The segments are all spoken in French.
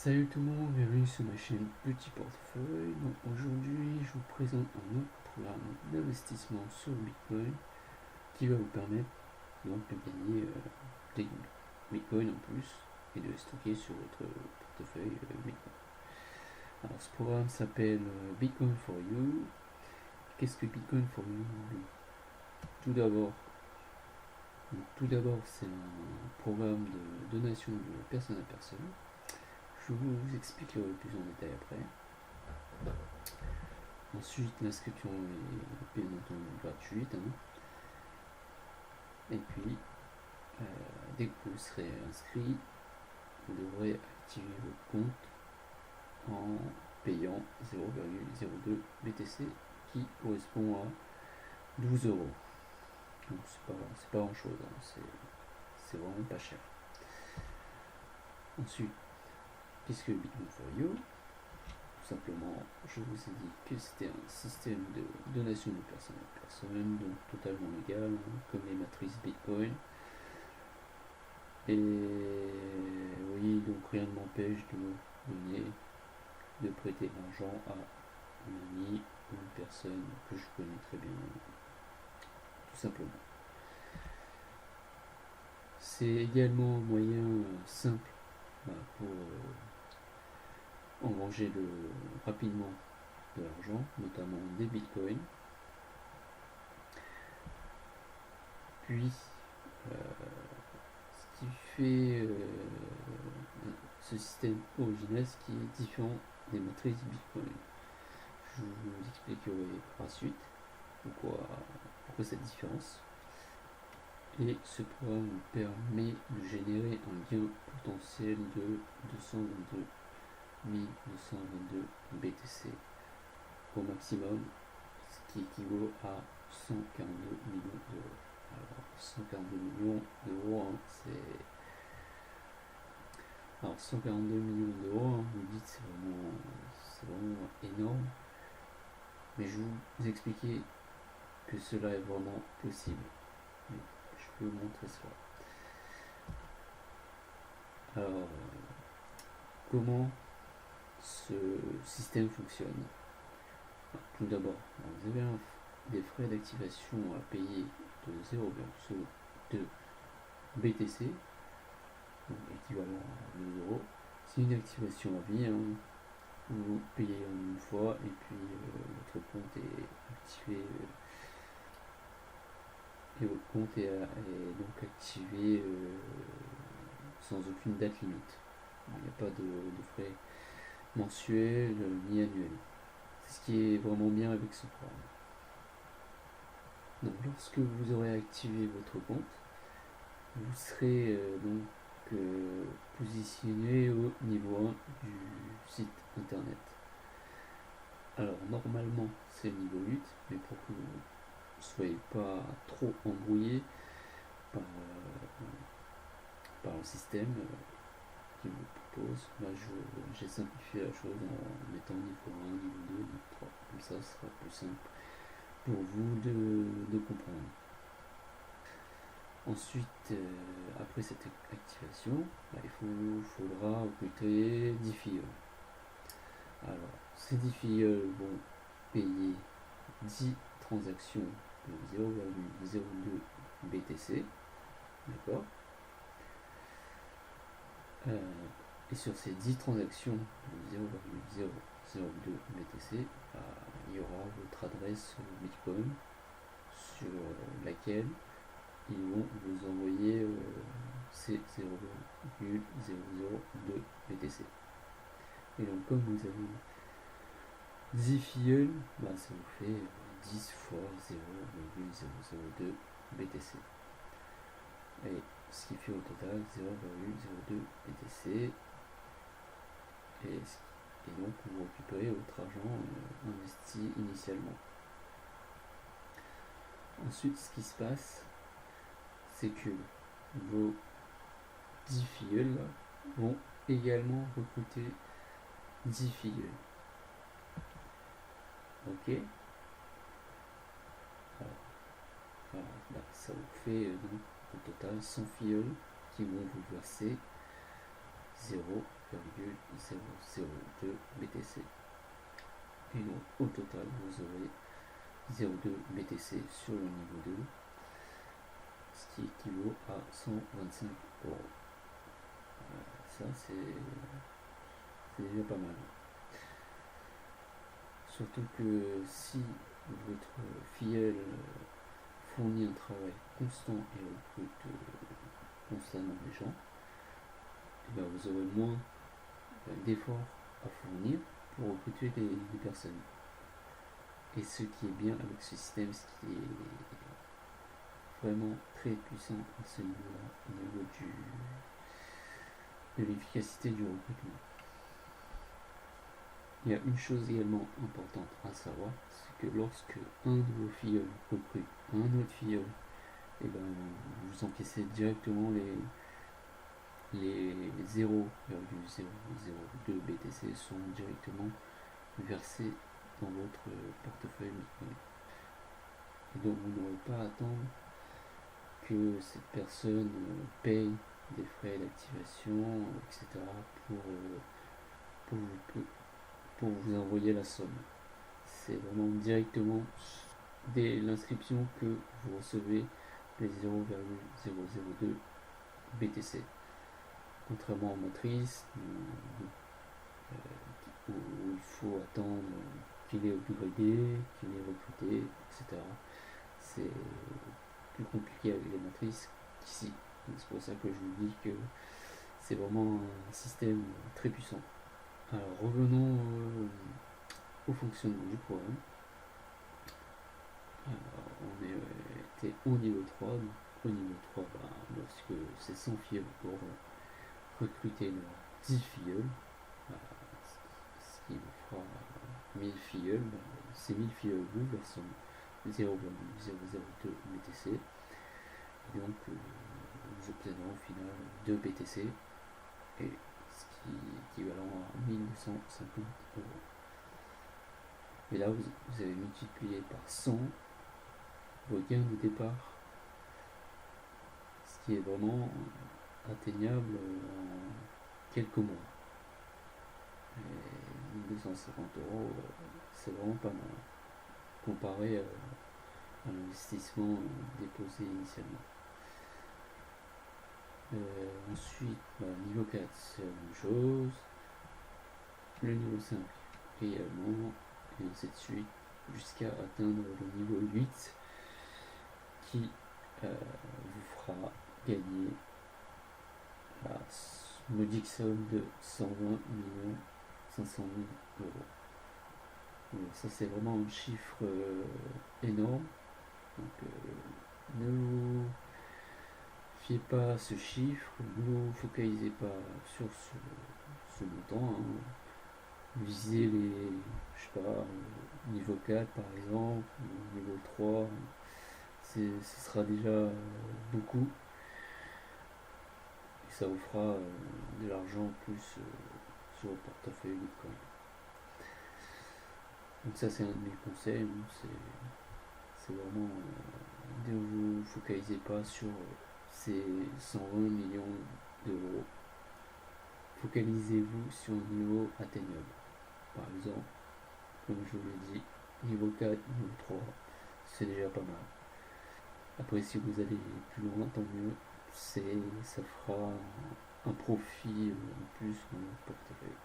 Salut tout le monde, bienvenue sur ma chaîne Petit Portefeuille. Donc aujourd'hui, je vous présente un autre programme d'investissement sur Bitcoin qui va vous permettre donc de gagner des Bitcoin en plus et de les stocker sur votre portefeuille Bitcoin. Alors ce programme s'appelle Bitcoin for You. Qu'est-ce que Bitcoin for You? Tout d'abord, c'est un programme de donation de personne à personne. Je vous expliquerai plus en détail après. Ensuite, l'inscription est bien entendu gratuite. Et puis, dès que vous serez inscrit, vous devrez activer votre compte en payant 0,02 BTC qui correspond à 12 euros. Donc c'est pas grand chose, c'est vraiment pas cher. Ensuite, qu'est-ce que Bitcoin for You? Tout simplement, je vous ai dit que c'était un système de donation de personne à personne, donc totalement légal, comme les matrices Bitcoin. Et oui, donc rien ne m'empêche de donner, de prêter de l'argent à un ami ou une personne que je connais très bien, tout simplement. C'est également un moyen simple pour engranger rapidement de l'argent, notamment des bitcoins. Puis, ce qui fait ce système original, ce qui est différent des matrices bitcoin. Je vous expliquerai par la suite pourquoi cette différence. Et ce programme vous permet de générer un gain potentiel de 222 222 BTC au maximum, ce qui équivaut à 142 millions d'euros. Alors 142 millions d'euros, alors 142 millions d'euros, vous me dites c'est vraiment énorme, mais je vais vous expliquer que cela est vraiment possible. Je vais vous montrer cela. Alors, comment ce système fonctionne? Tout d'abord, vous avez des frais d'activation à payer de 0,2 BTC, donc équivalent à 2 euros. C'est une activation à vie, vous payez en une fois et puis votre compte est activé et votre compte est donc activé sans aucune date limite. Il n'y a pas de frais mensuels ni annuels. C'est ce qui est vraiment bien avec ce programme. Donc lorsque vous aurez activé votre compte, vous serez positionné au niveau 1 du site internet. Alors normalement c'est le niveau 8, mais pour que vous ne soyez pas trop embrouillé par le système qui vous propose, j'ai simplifié la chose en mettant niveau 1, niveau 2, niveau 3. Comme ça, ce sera plus simple pour vous de comprendre. Ensuite, après cette activation, il faudra recruter 10 filles. Alors, ces 10 filles vont payer 10 transactions de 0,02 BTC. D'accord. Et sur ces 10 transactions de 0,002 BTC, il y aura votre adresse Bitcoin sur laquelle ils vont vous envoyer ces 0,002 BTC. Et donc comme vous avez 10 filleuls, ça vous fait 10 fois 0,002 BTC. Et ce qui fait au total 0,02 BTC. Et donc vous récupérez votre argent investi initialement. Ensuite, ce qui se passe, c'est que vos 10 filleuls vont également recruter 10 filleuls. Ok. Voilà, ça vous fait donc au total 100 filleuls qui vont vous verser 0,02 0,002 BTC. Et donc au total vous aurez 0,2 BTC sur le niveau 2, ce qui équivaut à 125 euros. Ça c'est déjà pas mal. Surtout que si votre filleul fournit un travail constant et recrute constamment des gens, et bien vous aurez moins d'efforts à fournir pour recruter des personnes. Et ce qui est bien avec ce système, ce qui est vraiment très puissant à ce niveau-là, au niveau de l'efficacité du recrutement. Il y a une chose également importante à savoir, c'est que lorsque un de vos filleuls recrute un autre filleul, et ben vous encaissez directement les 0,002 BTC sont directement versés dans votre portefeuille Bitcoin. Et donc vous n'aurez pas à attendre que cette personne paye des frais d'activation, etc. pour vous envoyer la somme. C'est vraiment directement dès l'inscription que vous recevez les 0,002 BTC. Contrairement aux matrices où il faut attendre qu'il est upgradé, qu'il est recruté, etc. C'est plus compliqué avec les matrices qu'ici. C'est pour ça que je vous dis que c'est vraiment un système très puissant. Alors revenons au fonctionnement du programme. On était au niveau 3. Donc au niveau 3, lorsque ces 100 filleuls pour recruter leurs 10 filleuls, ce qui vous fera 1000 filleuls, ces 1000 filleuls vous versent 0,002 BTC. Et donc vous obtiendrez au final 2 BTC, et ce qui est équivalent à 1250 euros. Et là vous avez multiplié par 100 vos gains de départ, ce qui est vraiment atteignable en quelques mois. Et 1250 euros, c'est vraiment pas mal comparé à l'investissement déposé initialement. Ensuite, niveau 4, c'est la même chose. Le niveau 5 également, et ainsi de suite, jusqu'à atteindre le niveau 8 qui vous fera gagner la modique somme de 120 500 000 euros. Donc ça c'est vraiment un chiffre énorme. Donc ne vous fiez pas à ce chiffre, ne vous focalisez pas sur ce montant. Visez les, niveau 4 par exemple, niveau 3, ce sera déjà beaucoup. Et ça vous fera de l'argent en plus sur votre portefeuille Bitcoin. Donc ça c'est un de mes conseils, c'est vraiment ne vous focalisez pas sur ces 120 millions d'euros. Focalisez-vous sur un niveau atteignable. Par exemple, comme je vous l'ai dit, niveau 4, niveau 3, c'est déjà pas mal. Après, si vous allez plus loin, tant mieux, ça fera un profit en plus dans votre portefeuille.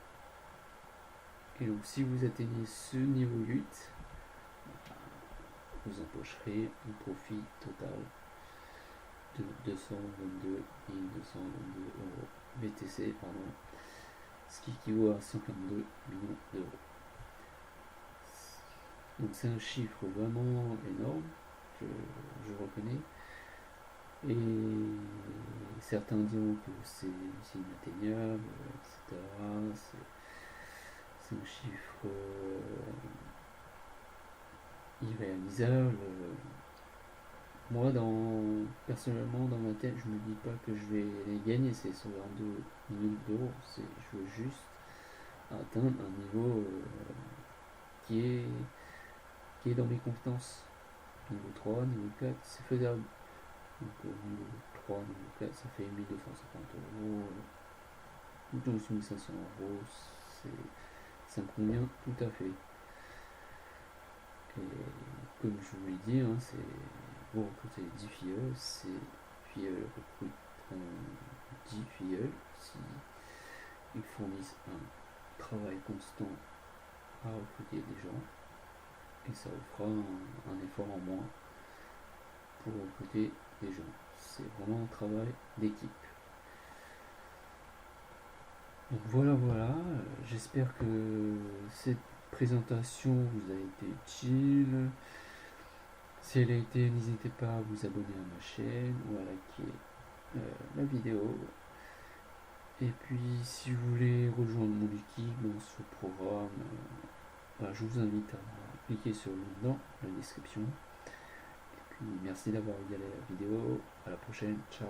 Et donc, si vous atteignez ce niveau 8, vous empocherez un profit total de 222 222 euros BTC, ce qui équivaut à 142 millions d'euros. Donc c'est un chiffre vraiment énorme, je reconnais, et certains diront que c'est inatteignable, etc. C'est un chiffre irréalisable. Moi, personnellement, dans ma tête, je me dis pas que je vais les gagner ces 122 millions d'euros. Je veux juste atteindre un niveau qui est dans mes compétences. Niveau 3, niveau 4, c'est faisable. Donc niveau 3, niveau 4, ça fait 1250 euros. 12 500 euros, ça me convient tout à fait. Et comme je vous l'ai dit, c'est vous recrutez 10 filleuls, ces filleuls recruteront 10 filleuls si ils fournissent un travail constant à recruter des gens, et ça vous fera un effort en moins pour recruter des gens. C'est vraiment un travail d'équipe. Donc voilà, j'espère que cette présentation vous a été utile. Si elle a été, n'hésitez pas à vous abonner à ma chaîne ou à liker la vidéo. Et puis si vous voulez rejoindre mon équipe dans ce programme, je vous invite à cliquer sur le lien dans la description. Et puis merci d'avoir regardé la vidéo. À la prochaine, ciao.